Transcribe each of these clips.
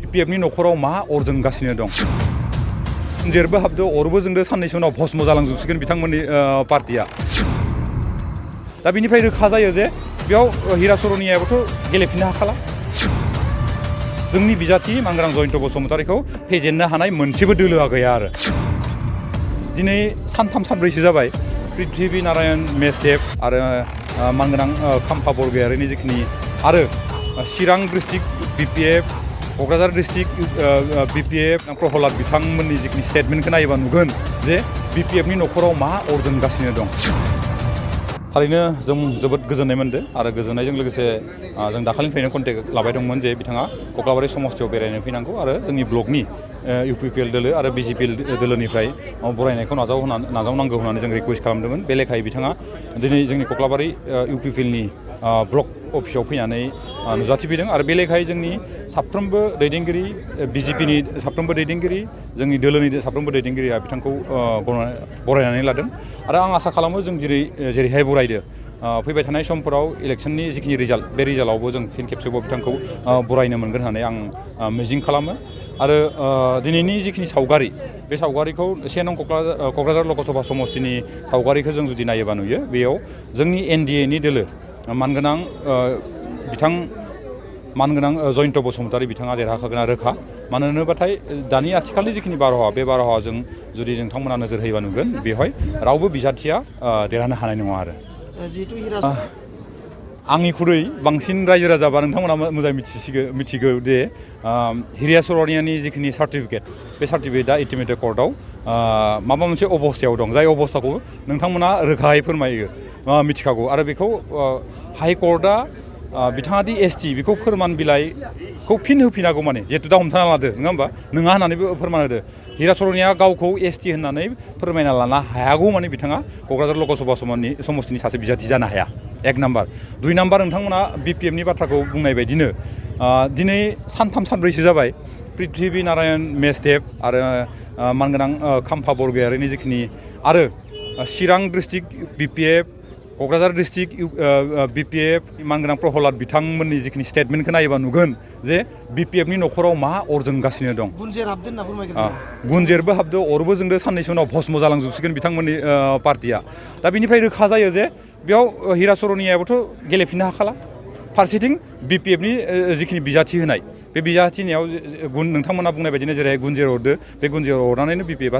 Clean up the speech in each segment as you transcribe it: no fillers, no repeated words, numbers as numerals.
BPFनि न'खराव मा अर जोंगासिनो दं जेरबो हाबदो अरबो जोंदो साननैसो उनाव भस्म जालांजोबसिगोन बिथांमोननि पार्टिया दा बिनिफ्राय रोखा जायो जे बेयाव हिरा सरनियाबोथ' गेलेफिननो हाखाला जोंनि बिजाथि मांग्रां जयन्त बसुमतारीखौ फेजेननो हानाय मोनसेबो दोलोआ गैया आरो दिनै सानथाम सानब्रैसो जाबाय पृथ्वी नारायण मेसदेब आरो मांग्रां खाम्फा बरगयारिनि जिखिनि आरो Chirang district BPF Kokrajhar district BPF Prahlad बिथांमोननि जिखिनि स्टेटमेन्टखौ नायोबा नुगोन जे BPFनि न'खराव मा अर जोंगासिनो दं थारैनो जों जोबोद गोजोननाय मोनदों आरो गोजोननायजों लोगोसे जों दाखालिनिफ्रायनो कन्टेक्ट लाबाय दंमोन जे बिथाङा कक्लाबारि समस्तियाव बेरायनो फैनांगौ आरो जोंनि ब्लकनि UPPL दोलो आरो BJP दोलोनिफ्राय बरायनायखौ नाजावनांगौ होननानै जों रिकुवेस्ट खालामदोंमोन बे लेखायै बिथाङा दिनै जोंनि कक्लाबारि UPPLनि ब्लक अफिसाव फैनानै नुजाथिफैदों आरो बे लेखायै जोंनि साफ्रोमबो दैदेनगिरि BJPनि साफ्रोमबो दैदेनगिरि जोंनि दोलोनि साफ्रोमबो दैदेनगिरिया बिथांखौ बरायनानै लादों आरो आं आसा खालामो जों जेरैहाय बरायदो फैबाय थानाय समफोराव इलेक्सननि जिखिनि रिजाल्ट बे रिजाल्टआवबो जों फिन खेबसेबाव बिथांखौ बरायनो मोनगोन होननानै आं मिजिं खालामो आरो दिनैनि जिखिनि सावगारि बे सावगारिखौ 1 नं क'क्राझार लकसभा समस्तिनि सावगारिखौ जों जुदि नायोबा नुयो बेयाव जोंनि NDAनि दोलो मानगोनां जयन्त बसुमतारी बिथाङा देरहाखागोन रोखा मानो होनोबाथाय दानि आथिखालनि जिखिनि बारहावा बे बारहावाजों जुदि नोंथांमोना नोजोर होयोबा नुगोन बेवहाय रावबो बिजाथिया देरहानो हानाय नङा आरो आंनिख्रुइ बांसिन रायजो राजाबा नोंथांमोना मोजां मिथिगौ दे हिरिया सरनियानि जिखिनि सार्टिफिकेट बे सार्टिफिकेटआ इन्टिमेटेड कर्टआव माबा मोनसे अबस्थायाव दं जाय अबस्थाखौ नोंथांमोना रोखायै फोरमायो मिथिखागौ आरो बेखौ हाइ कर्टआ बिथाङा दि ST बेखौ फोरमान बिलाइखौ फिन होफिनांगौ माने जिहेतु दा हमथाना लादो नङा होमबा नङा होननानैबो फोरमान होदो हिरा सरनिया गावखौ ST होननानै फोरमायना लानो हायागौ माने बिथाङा क'क्राझार लकसभा समस्तिनि सासे बिजाथि जानो हाया 1 नाम्बार 2 नाम्बार नोंथांमोना BPFनि बाथ्राखौ बुंनाय बायदिनो दिनै सानथाम सानब्रैसो जाबाय पृथ्वी नारायण मेसदेब आरो मानगोनां खाम्फा बरगयारिनि जिखिनि आरो Chirang district BPF Kokrajhar district BPF मानगोनां प्रहलाद बिथांमोननि जिखिनि स्टेटमेन्टखौ नायोबा नुगोन जे BPFनि न'खराव मा अर जोंगासिनो दं गुनजेरबो हाबदो अरबो जोंदो साननैसो उनाव भस्म जालांजोबसिगोन बिथांमोननि पार्टिया दा बिनिफ्राय रोखा जायो जे बेयाव हिरा सरनियाबोथ' गेलेफिननो हाखाला फारसेथिं BPFनि जिखिनि बिजाथि होनाय बे बिजाथिनायाव नोंथांमोना बुंनाय बायदिनो जेरैहाय गुनजेर हरदो बे गुनजेर हरनानैनो BPFआ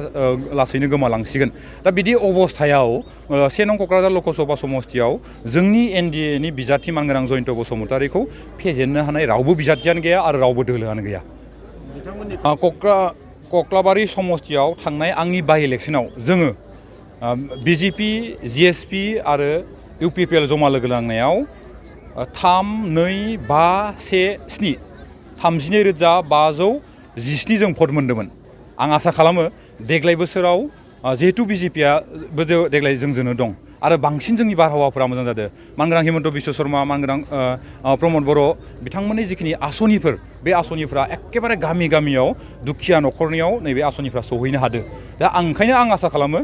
लासैनो गोमालांसिगोन दा बिदि अबस्थायाव 1 नं क'क्राझार लकसभा समस्तियाव जोंनि NDAनि बिजाथि मानगोनां जयन्त बसुमतारीखौ फेजेननो हानाय रावबो बिजाथियानो गैया आरो रावबो दोलोआनो गैया कक्लाबारि समस्तियाव थांनाय आंनि बाइ इलेक्सनाव जोङो BJP GSP आरो UPPL जमा लोगो नांनायाव 3-2-5-1-7 32,517 जों भट मोन्दोंमोन आं आसा खालामो देग्लाय बोसोराव जिहेतु BJPआबो देग्लाय जोंजोंनो दं आरो बांसिन जोंनि बारहावाफोरा मोजां जादों मानगोनां हिमन्त बिश्व शर्मा मानगोनां प्रमद बर' बिथांमोननि जिखिनि आसनिफोर बे आसनिफ्रा एखेबारे गामियाव दुखिया न'खरनियाव नैबे आसनिफ्रा सौहैनो हादों दा ओंखायनो आं आसा खालामो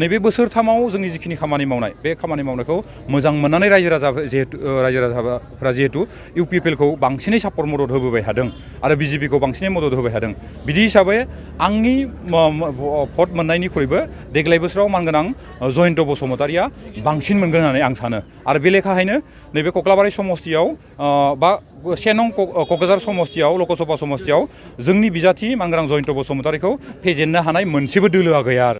नैबे बोसोरथामाव जोंनि जिखिनि खामानि मावनाय बे खामानि मावनायखौ मोजां मोननानै रायजो राजाफोरा जिहेतु UPPLखौ बांसिनै सापर्ट मदद होबोबाय थादों आरो BJPखौ बांसिनै मदद होबाय थादों बिदि हिसाबै आंनि भट मोननायनिख्रुइबो देग्लाय बोसोराव मानगोनां जयन्त बसुमतारीया बांसिन मोनगोन होननानै आं सानो आरो बे लेखायैनो नैबे कक्लाबारि समस्तियाव बा 1 नं क'क्राझार समस्तियाव लकसभा समस्तियाव जोंनि बिजाथि मानगोनां जयन्त बसुमतारीखौ फेजेननो हानाय मोनसेबो दोलोआ गैया आरो